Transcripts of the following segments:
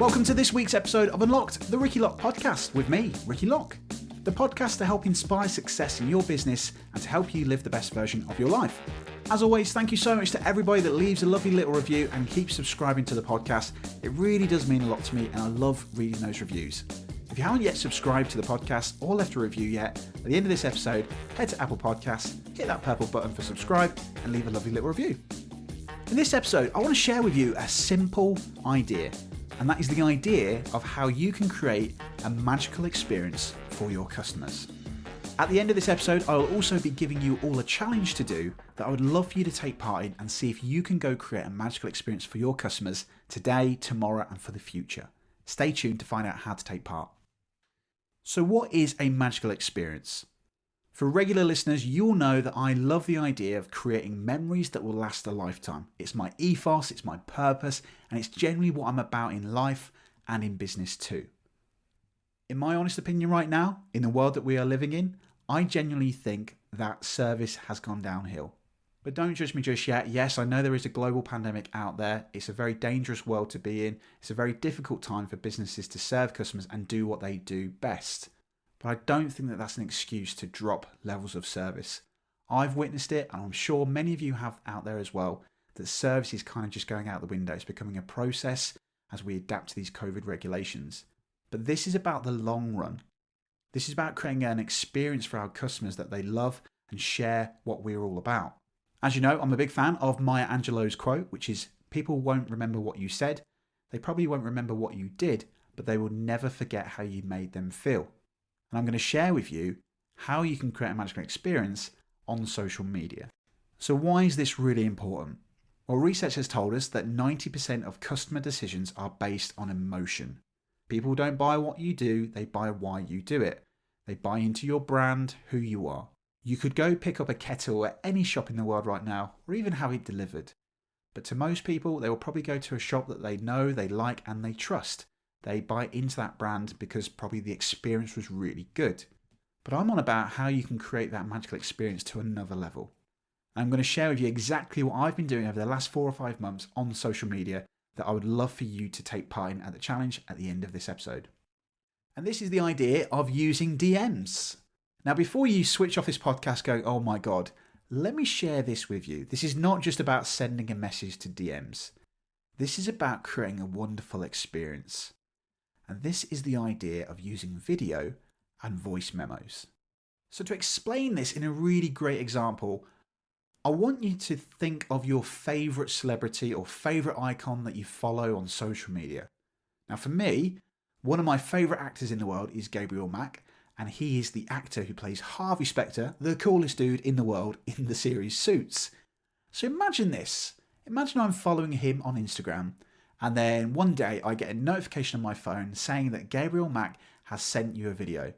Welcome to this week's episode of Unlocked, the Ricky Lock podcast with me, Ricky Lock. The podcast to help inspire success in your business and to help you live the best version of your life. As always, thank you so much to everybody that leaves a lovely little review and keeps subscribing to the podcast. It really does mean a lot to me and I love reading those reviews. If you haven't yet subscribed to the podcast or left a review yet, at the end of this episode, head to Apple Podcasts, hit that purple button for subscribe and leave a lovely little review. In this episode, I want to share with you a simple idea, and that is the idea of how you can create a magical experience for your customers. At the end of this episode, I will also be giving you all a challenge to do that I would love for you to take part in and see if you can go create a magical experience for your customers today, tomorrow, and for the future. Stay tuned to find out how to take part. So what is a magical experience? For regular listeners, you'll know that I love the idea of creating memories that will last a lifetime. It's my ethos, it's my purpose, and it's generally what I'm about in life and in business too. In my honest opinion right now, in the world that we are living in, I genuinely think that service has gone downhill. But don't judge me just yet. Yes, I know there is a global pandemic out there. It's a very dangerous world to be in. It's a very difficult time for businesses to serve customers and do what they do best. But I don't think that that's an excuse to drop levels of service. I've witnessed it, and I'm sure many of you have out there as well, that service is kind of just going out the window. It's becoming a process as we adapt to these COVID regulations. But this is about the long run. This is about creating an experience for our customers that they love and share what we're all about. As you know, I'm a big fan of Maya Angelou's quote, which is, people won't remember what you said, they probably won't remember what you did, but they will never forget how you made them feel. And I'm going to share with you how you can create a magical experience on social media. So why is this really important? Well, research has told us that 90% of customer decisions are based on emotion. People don't buy what you do, they buy why you do it. They buy into your brand, who you are. You could go pick up a kettle at any shop in the world right now, or even have it delivered. But to most people, they will probably go to a shop that they know, they like, and they trust. They buy into that brand because probably the experience was really good. But I'm on about how you can create that magical experience to another level. I'm going to share with you exactly what I've been doing over the last 4 or 5 months on social media that I would love for you to take part in at the challenge at the end of this episode. And this is the idea of using DMs. Now, before you switch off this podcast going, oh my God, let me share this with you. This is not just about sending a message to DMs. This is about creating a wonderful experience. And this is the idea of using video and voice memos. So to explain this in a really great example, I want you to think of your favourite celebrity or favourite icon that you follow on social media. Now for me, one of my favourite actors in the world is Gabriel Mack, and he is the actor who plays Harvey Specter, the coolest dude in the world in the series Suits. So imagine this. Imagine I'm following him on Instagram, and then one day I get a notification on my phone saying that Gabriel Mack has sent you a video.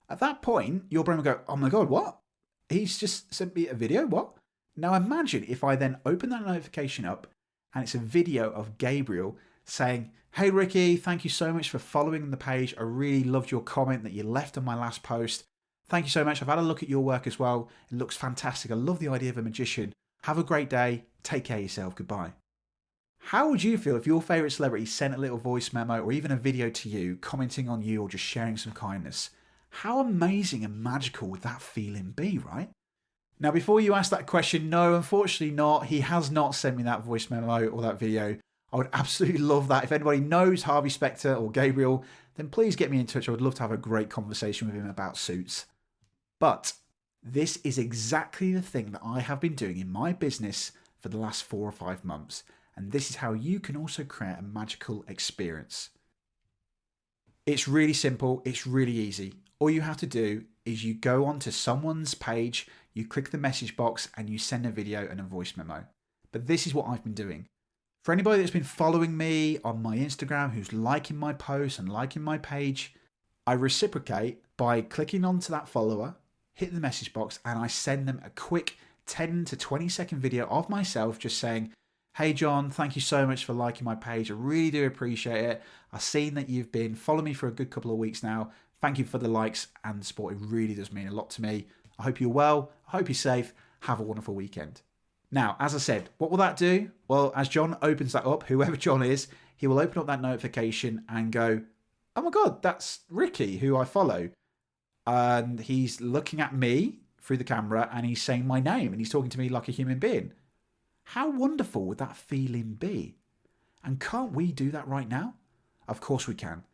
At that point, your brain will go, oh my God, what? He's just sent me a video? What? Now imagine if I then open that notification up and it's a video of Gabriel saying, hey Ricky, thank you so much for following the page. I really loved your comment that you left on my last post. Thank you so much. I've had a look at your work as well. It looks fantastic. I love the idea of a magician. Have a great day. Take care of yourself. Goodbye. How would you feel if your favourite celebrity sent a little voice memo or even a video to you, commenting on you or just sharing some kindness? How amazing and magical would that feeling be, right? Now, before you ask that question, no, unfortunately not. He has not sent me that voice memo or that video. I would absolutely love that. If anybody knows Harvey Specter or Gabriel, then please get me in touch. I would love to have a great conversation with him about Suits. But this is exactly the thing that I have been doing in my business for the last 4 or 5 months. And this is how you can also create a magical experience. It's really simple. It's really easy. All you have to do is you go onto someone's page, you click the message box and you send a video and a voice memo. But this is what I've been doing. For anybody that's been following me on my Instagram, who's liking my posts and liking my page, I reciprocate by clicking onto that follower, hit the message box, and I send them a quick 10 to 20 second video of myself just saying, hey John, thank you so much for liking my page. I really do appreciate it. I've seen that you've been following me for a good couple of weeks now. Thank you for the likes and the support. It really does mean a lot to me. I hope you're well. I hope you're safe. Have a wonderful weekend. Now, as I said, what will that do? Well, as John opens that up, whoever John is, he will open up that notification and go, oh my God, that's Ricky, who I follow. And he's looking at me through the camera and he's saying my name and he's talking to me like a human being. How wonderful would that feeling be? And can't we do that right now? Of course we can.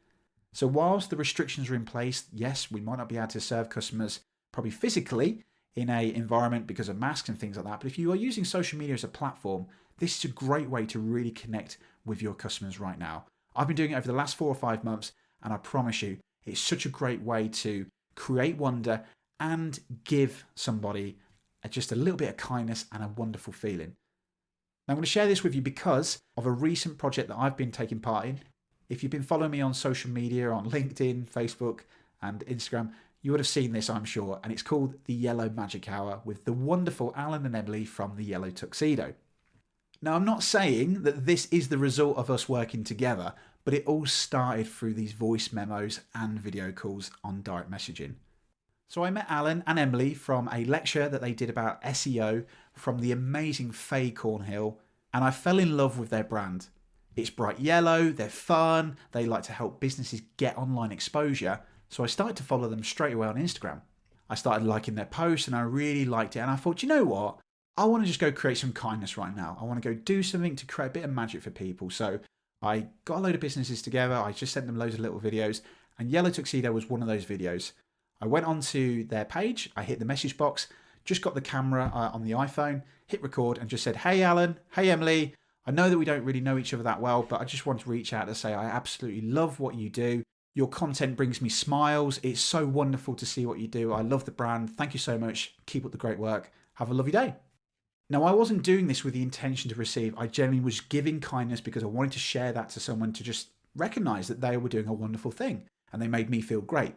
So whilst the restrictions are in place, yes, we might not be able to serve customers probably physically in a environment because of masks and things like that. But if you are using social media as a platform, this is a great way to really connect with your customers right now. I've been doing it over the last 4 or 5 months, and I promise you, it's such a great way to create wonder and give somebody just a little bit of kindness and a wonderful feeling. Now, I'm going to share this with you because of a recent project that I've been taking part in. If you've been following me on social media, on LinkedIn, Facebook, and Instagram, you would have seen this, I'm sure, and it's called the Yellow Magic Hour with the wonderful Alan and Emily from the Yellow Tuxedo. Now, I'm not saying that this is the result of us working together, but it all started through these voice memos and video calls on direct messaging. So I met Alan and Emily from a lecture that they did about SEO from the amazing Faye Cornhill, and I fell in love with their brand. It's bright yellow, they're fun, they like to help businesses get online exposure, so I started to follow them straight away on Instagram. I started liking their posts and I really liked it, and I thought, you know what? I want to just go create some kindness right now. I want to go do something to create a bit of magic for people. So I got a load of businesses together, I just sent them loads of little videos, and Yellow Tuxedo was one of those videos. I went onto their page, I hit the message box, just got the camera on the iPhone, hit record and just said, hey Alan, hey Emily, I know that we don't really know each other that well, but I just want to reach out to say I absolutely love what you do. Your content brings me smiles. It's so wonderful to see what you do. I love the brand. Thank you so much. Keep up the great work. Have a lovely day. Now, I wasn't doing this with the intention to receive. I genuinely was giving kindness because I wanted to share that to someone to just recognize that they were doing a wonderful thing and they made me feel great.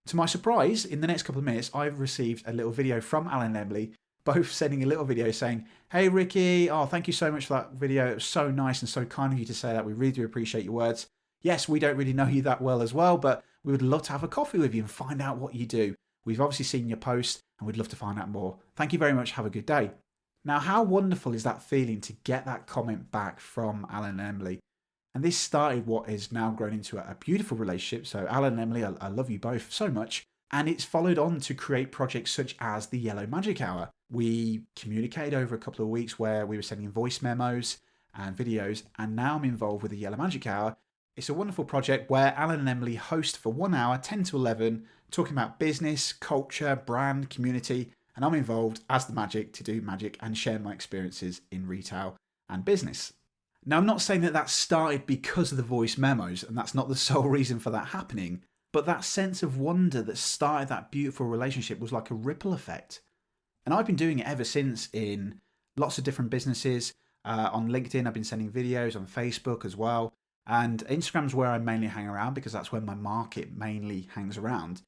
To my surprise, in the next couple of minutes, I've received a little video from Alan and Emily, both sending a little video saying, hey Ricky, oh, thank you so much for that video. It was so nice and so kind of you to say that. We really do appreciate your words. Yes, we don't really know you that well as well, but we would love to have a coffee with you and find out what you do. We've obviously seen your post and we'd love to find out more. Thank you very much. Have a good day. Now, how wonderful is that feeling to get that comment back from Alan and Emily? And this started what is now grown into a beautiful relationship. So Alan and Emily, I love you both so much. And it's followed on to create projects such as the Yellow Magic Hour. We communicated over a couple of weeks where we were sending voice memos and videos. And now I'm involved with the Yellow Magic Hour. It's a wonderful project where Alan and Emily host for 1 hour, 10 to 11, talking about business, culture, brand, community. And I'm involved as the magic to do magic and share my experiences in retail and business. Now, I'm not saying that that started because of the voice memos, and that's not the sole reason for that happening, but that sense of wonder that started that beautiful relationship was like a ripple effect. And I've been doing it ever since in lots of different businesses. On LinkedIn, I've been sending videos, on Facebook as well. And Instagram's where I mainly hang around because that's where my market mainly hangs around.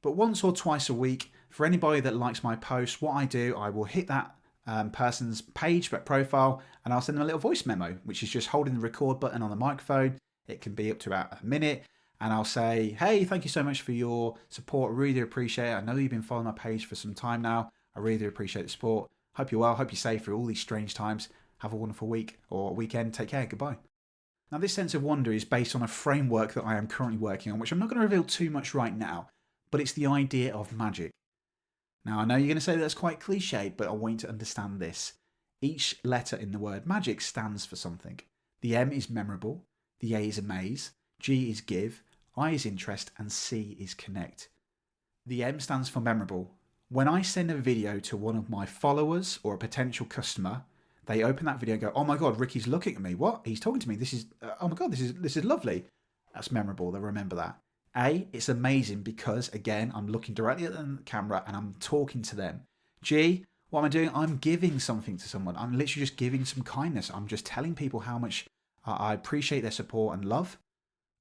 But once or twice a week, for anybody that likes my posts, what I do, I will hit that person's page, but profile, and I'll send them a little voice memo, which is just holding the record button on the microphone. It can be up to about a minute. And I'll say, hey, thank you so much for your support. I really do appreciate it. I know you've been following my page for some time now. I really do appreciate the support. Hope you're well. Hope you're safe through all these strange times. Have a wonderful week or weekend. Take care. Goodbye. Now, this sense of wonder is based on a framework that I am currently working on, which I'm not going to reveal too much right now, but it's the idea of magic. Now, I know you're going to say that's quite cliche, but I want you to understand this. Each letter in the word magic stands for something. The M is memorable, the A is amaze, G is give, I is interest, and C is connect. The M stands for memorable. When I send a video to one of my followers or a potential customer, they open that video and go, oh my God, Ricky's looking at me. What? He's talking to me. This is, oh my God, this is lovely. That's memorable. They'll remember that. A, it's amazing because, again, I'm looking directly at the camera and I'm talking to them. G, what am I doing? I'm giving something to someone. I'm literally just giving some kindness. I'm just telling people how much I appreciate their support and love.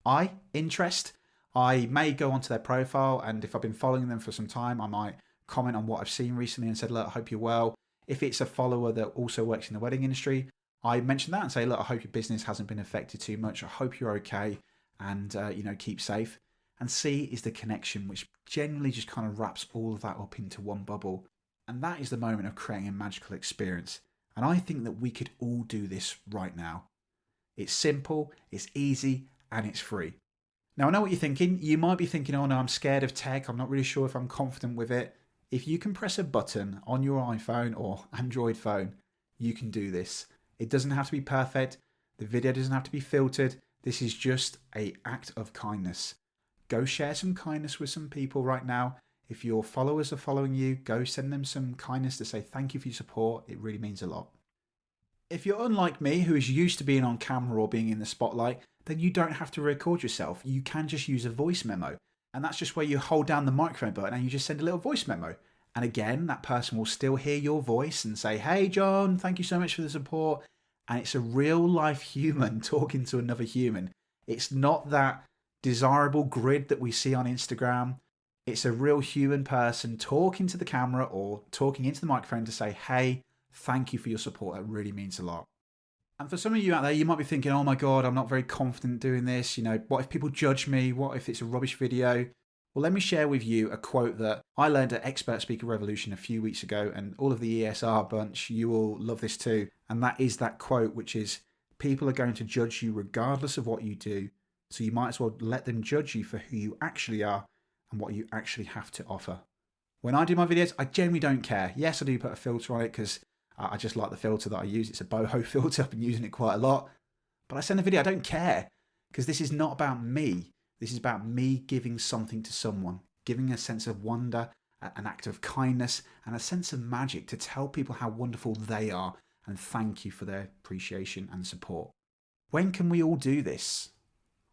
I, interest. I may go onto their profile, and if I've been following them for some time, I might comment on what I've seen recently and said, look, I hope you're well. If it's a follower that also works in the wedding industry, I mention that and say, look, I hope your business hasn't been affected too much. I hope you're okay and, keep safe. And C is the connection, which generally just kind of wraps all of that up into one bubble. And that is the moment of creating a magical experience. And I think that we could all do this right now. It's simple, it's easy, and it's free. Now, I know what you're thinking. You might be thinking, oh no, I'm scared of tech. I'm not really sure if I'm confident with it. If you can press a button on your iPhone or Android phone, you can do this. It doesn't have to be perfect. The video doesn't have to be filtered. This is just an act of kindness. Go share some kindness with some people right now. If your followers are following you, go send them some kindness to say thank you for your support. It really means a lot. If you're unlike me, who is used to being on camera or being in the spotlight, then you don't have to record yourself. You can just use a voice memo. And that's just where you hold down the microphone button and you just send a little voice memo. And again, that person will still hear your voice and say, hey, John, thank you so much for the support. And it's a real life human talking to another human. It's not that desirable grid that we see on Instagram. It's a real human person talking to the camera or talking into the microphone to say, hey, thank you for your support. That really means a lot. And for some of you out there, you might be thinking, oh my God, I'm not very confident doing this. What if people judge me? What if it's a rubbish video? Well, let me share with you a quote that I learned at Expert Speaker Revolution a few weeks ago, and all of the ESR bunch, you will love this too. And that is that quote, which is, people are going to judge you regardless of what you do. So you might as well let them judge you for who you actually are and what you actually have to offer. When I do my videos, I generally don't care. Yes, I do put a filter on it because I just like the filter that I use. It's a boho filter. I've been using it quite a lot. But I send a video, I don't care, because this is not about me. This is about me giving something to someone, giving a sense of wonder, an act of kindness, and a sense of magic to tell people how wonderful they are and thank you for their appreciation and support. When can we all do this?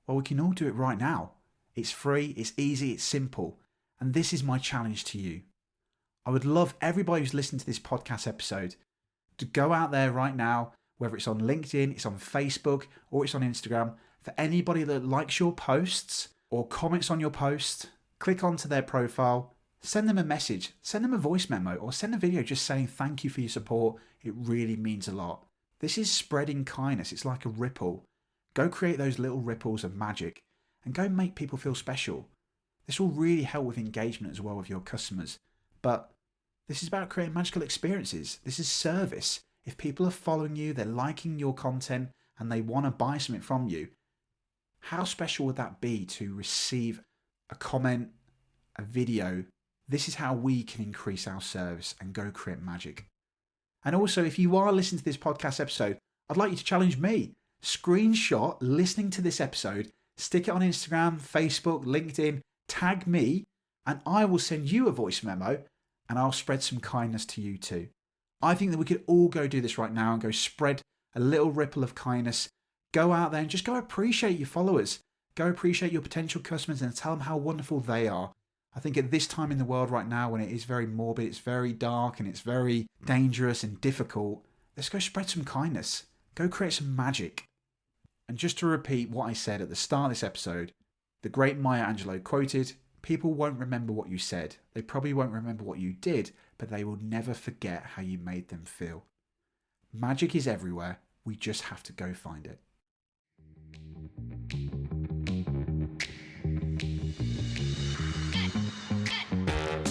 Well, we can all do it right now. It's free, it's easy, it's simple. And this is my challenge to you. I would love everybody who's listening to this podcast episode to go out there right now, whether it's on LinkedIn, it's on Facebook, or it's on Instagram, for anybody that likes your posts or comments on your post, click onto their profile, send them a message, send them a voice memo, or send a video just saying thank you for your support. It really means a lot. This is spreading kindness. It's like a ripple. Go create those little ripples of magic and go make people feel special. This will really help with engagement as well with your customers. But this is about creating magical experiences. This is service. If people are following you, they're liking your content, and they want to buy something from you, how special would that be to receive a comment, a video? This is how we can increase our service and go create magic. And also, if you are listening to this podcast episode, I'd like you to challenge me. Screenshot listening to this episode, stick it on Instagram, Facebook, LinkedIn, tag me, and I will send you a voice memo and I'll spread some kindness to you too. I think that we could all go do this right now and go spread a little ripple of kindness. Go out there and just go appreciate your followers. Go appreciate your potential customers and tell them how wonderful they are. I think at this time in the world right now, when it is very morbid, it's very dark and it's very dangerous and difficult, let's go spread some kindness. Go create some magic. And just to repeat what I said at the start of this episode, the great Maya Angelou quoted, people won't remember what you said. They probably won't remember what you did, but they will never forget how you made them feel. Magic is everywhere. We just have to go find it.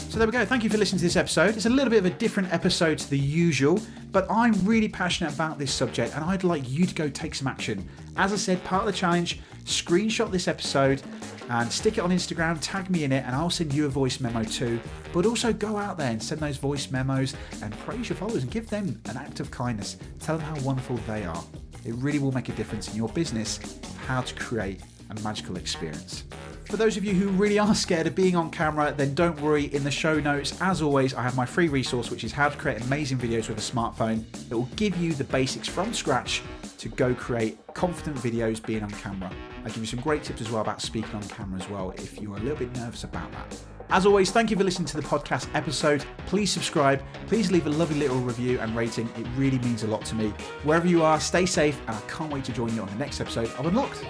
So there we go. Thank you for listening to this episode. It's a little bit of a different episode to the usual, but I'm really passionate about this subject and I'd like you to go take some action. As I said, part of the challenge, screenshot this episode and stick it on Instagram, tag me in it, and I'll send you a voice memo too. But also go out there and send those voice memos and praise your followers and give them an act of kindness. Tell them how wonderful they are. It really will make a difference in your business of how to create a magical experience. For those of you who really are scared of being on camera, then don't worry. In the show notes, as always, I have my free resource, which is how to create amazing videos with a smartphone. It will give you the basics from scratch to go create confident videos being on camera. I give you some great tips as well about speaking on camera as well, if you're a little bit nervous about that. As always, thank you for listening to the podcast episode. Please subscribe. Please leave a lovely little review and rating. It really means a lot to me. Wherever you are, stay safe, and I can't wait to join you on the next episode of Unlocked.